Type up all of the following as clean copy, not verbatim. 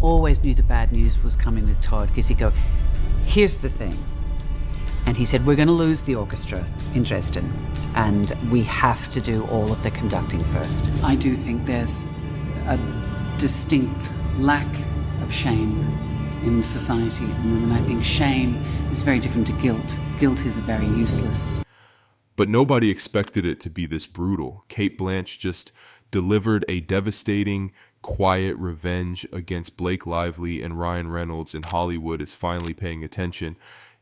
always knew the bad news was coming with Todd, because he'd go, here's the thing. And he said, we're going to lose the orchestra in Dresden, and we have to do all of the conducting first. I do think there's a distinct lack of shame in society at the moment. I think shame is very different to guilt. Guilt is very useless. But nobody expected it to be this brutal. Cate Blanchett just delivered a devastating, quiet revenge against Blake Lively, and Ryan Reynolds in Hollywood is finally paying attention.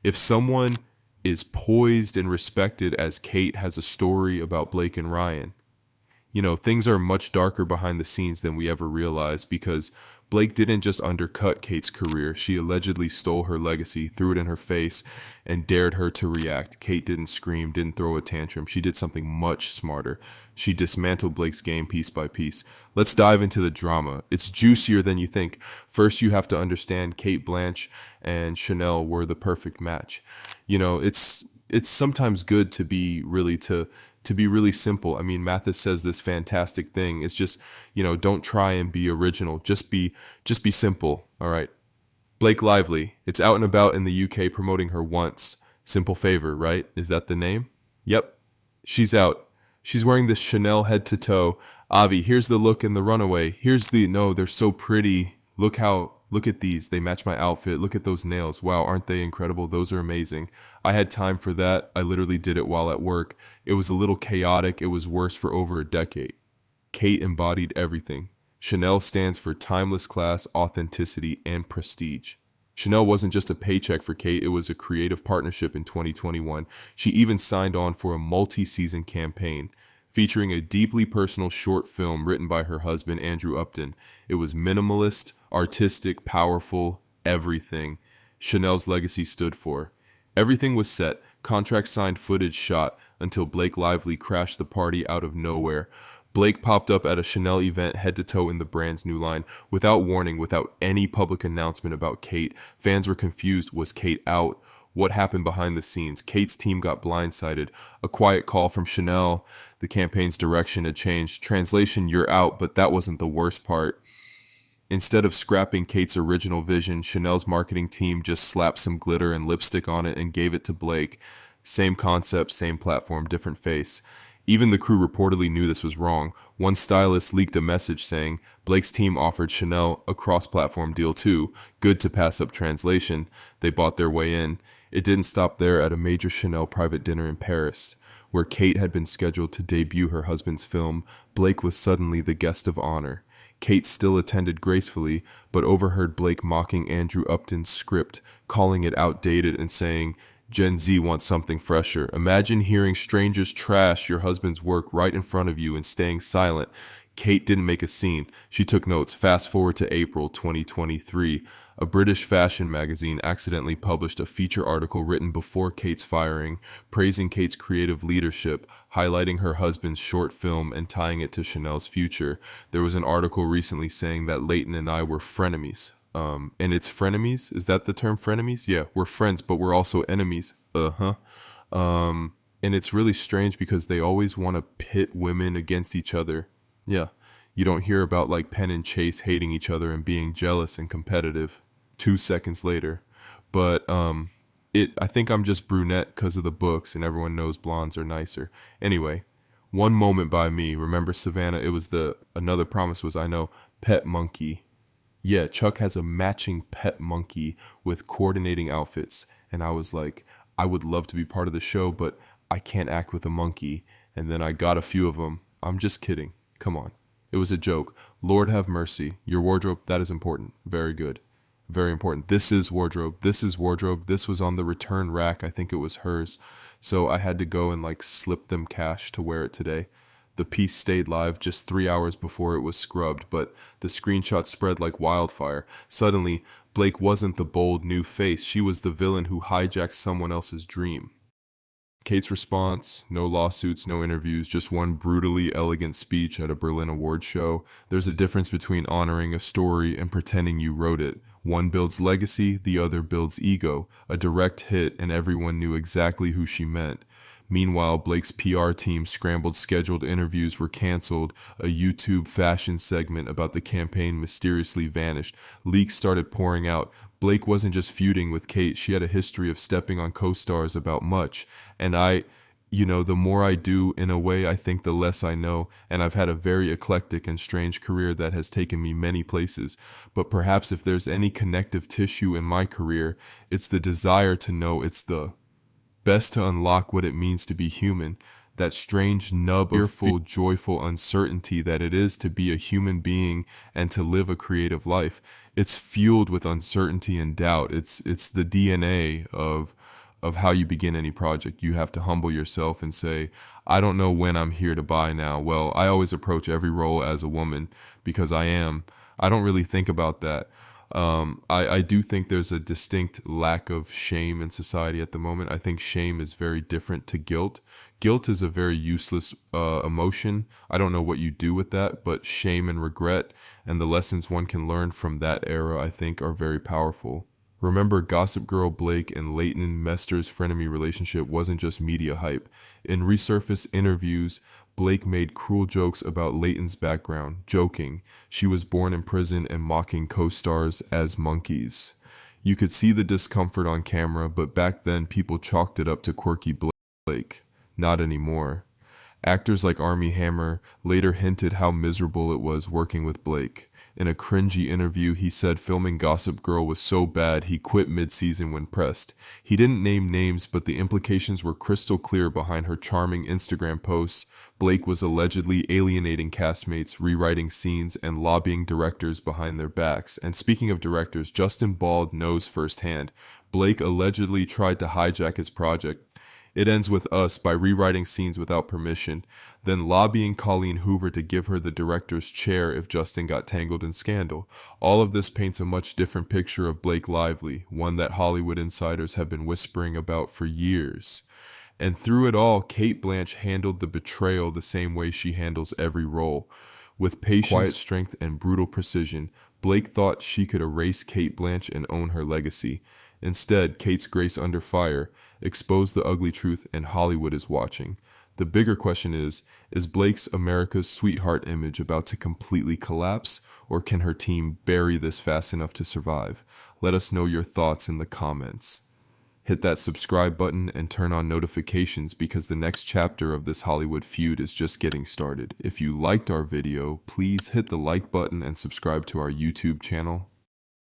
If someone is poised and respected as Cate has a story about Blake and Ryan, you know, things are much darker behind the scenes than we ever realized, because Blake didn't just undercut Cate's career. She allegedly stole her legacy, threw it in her face, and dared her to react. Cate didn't scream, didn't throw a tantrum. She did something much smarter. She dismantled Blake's game piece by piece. Let's dive into the drama. It's juicier than you think. First, you have to understand Cate Blanchett and Chanel were the perfect match. You know, it's sometimes good to be really simple. I mean, Mathis says this fantastic thing. It's just, you know, don't try and be original. Just be simple. All right. Blake Lively. It's out and about in the UK promoting her Once. Simple Favor, right? Is that the name? Yep. She's out. She's wearing this Chanel head to toe. Avi, here's the look in the runaway. No, they're so pretty. Look at these. They match my outfit. Look at those nails. Wow, aren't they incredible? Those are amazing. I had time for that. I literally did it while at work. It was a little chaotic. It was worse for over a decade. Cate embodied everything. Chanel stands for timeless class, authenticity, and prestige. Chanel wasn't just a paycheck for Cate. It was a creative partnership in 2021. She even signed on for a multi-season campaign featuring a deeply personal short film written by her husband, Andrew Upton. It was minimalist, artistic, powerful, everything Chanel's legacy stood for. Everything was set, contract signed, footage shot, until Blake Lively crashed the party out of nowhere. Blake popped up at a Chanel event head to toe in the brand's new line, without warning, without any public announcement about Cate. Fans were confused. Was Cate out? What happened behind the scenes? Cate's team got blindsided. A quiet call from Chanel. The campaign's direction had changed. Translation, you're out, but that wasn't the worst part. Instead of scrapping Cate's original vision, Chanel's marketing team just slapped some glitter and lipstick on it and gave it to Blake. Same concept, same platform, different face. Even the crew reportedly knew this was wrong. One stylist leaked a message saying, Blake's team offered Chanel a cross-platform deal too. Good to pass up translation. They bought their way in. It didn't stop there. At a major Chanel private dinner in Paris, where Cate had been scheduled to debut her husband's film, Blake was suddenly the guest of honor. Cate still attended gracefully, but overheard Blake mocking Andrew Upton's script, calling it outdated and saying, Gen Z wants something fresher. Imagine hearing strangers trash your husband's work right in front of you and staying silent. Cate didn't make a scene. She took notes. Fast forward to April 2023. A British fashion magazine accidentally published a feature article written before Cate's firing, praising Cate's creative leadership, highlighting her husband's short film and tying it to Chanel's future. There was an article recently saying that Leighton and I were frenemies. And it's frenemies? Is that the term, frenemies? Yeah, we're friends, but we're also enemies. And it's really strange because they always want to pit women against each other. Yeah, you don't hear about like Penn and Chase hating each other and being jealous and competitive 2 seconds later. But I think I'm just brunette because of the books, and everyone knows blondes are nicer. Anyway, one moment by me. Remember Savannah? It was another promise was, I know, pet monkey. Yeah, Chuck has a matching pet monkey with coordinating outfits. And I was like, I would love to be part of the show, but I can't act with a monkey. And then I got a few of them. I'm just kidding. Come on. It was a joke. Lord have mercy. Your wardrobe, that is important. Very good. Very important. This is wardrobe. This is wardrobe. This was on the return rack. I think it was hers. So I had to go and like slip them cash to wear it today. The piece stayed live just 3 hours before it was scrubbed, but the screenshot spread like wildfire. Suddenly, Blake wasn't the bold new face. She was the villain who hijacked someone else's dream. Cate's response, no lawsuits, no interviews, just one brutally elegant speech at a Berlin Awards show. There's a difference between honoring a story and pretending you wrote it. One builds legacy, the other builds ego. A direct hit, and everyone knew exactly who she meant. Meanwhile, Blake's PR team scrambled, scheduled interviews were canceled, a YouTube fashion segment about the campaign mysteriously vanished, leaks started pouring out. Blake wasn't just feuding with Cate, she had a history of stepping on co-stars about much. And the more I do, in a way, I think the less I know, and I've had a very eclectic and strange career that has taken me many places. But perhaps if there's any connective tissue in my career, it's the desire to know. It's the best to unlock what it means to be human, that strange nub of fearful, joyful uncertainty that it is to be a human being and to live a creative life. It's fueled with uncertainty and doubt. It's the DNA of how you begin any project. You have to humble yourself and say, I don't know when I'm here to buy now. Well, I always approach every role as a woman because I don't really think about that. I do think there's a distinct lack of shame in society at the moment. I think shame is very different to guilt. Guilt is a very useless emotion. I don't know what you do with that, but shame and regret and the lessons one can learn from that era, I think, are very powerful. Remember, Gossip Girl Blake and Leighton Mester's frenemy relationship wasn't just media hype. In resurfaced interviews, Blake made cruel jokes about Leighton's background, joking she was born in prison and mocking co-stars as monkeys. You could see the discomfort on camera, but back then people chalked it up to quirky Blake. Not anymore. Actors like Armie Hammer later hinted how miserable it was working with Blake. In a cringy interview, he said filming Gossip Girl was so bad he quit mid-season when pressed. He didn't name names, but the implications were crystal clear behind her charming Instagram posts. Blake was allegedly alienating castmates, rewriting scenes, and lobbying directors behind their backs. And speaking of directors, Justin Bald knows firsthand. Blake allegedly tried to hijack his project. It ends with Us by rewriting scenes without permission, then lobbying Colleen Hoover to give her the director's chair if Justin got tangled in scandal. All of this paints a much different picture of Blake Lively, one that Hollywood insiders have been whispering about for years. And through it all, Cate Blanchett handled the betrayal the same way she handles every role. With patience, quiet strength, and brutal precision, Blake thought she could erase Cate Blanchett and own her legacy. Instead, Cate's grace under fire exposed the ugly truth, and Hollywood is watching. The bigger question is Blake's America's sweetheart image about to completely collapse, or can her team bury this fast enough to survive? Let us know your thoughts in the comments. Hit that subscribe button and turn on notifications because the next chapter of this Hollywood feud is just getting started. If you liked our video, please hit the like button and subscribe to our YouTube channel.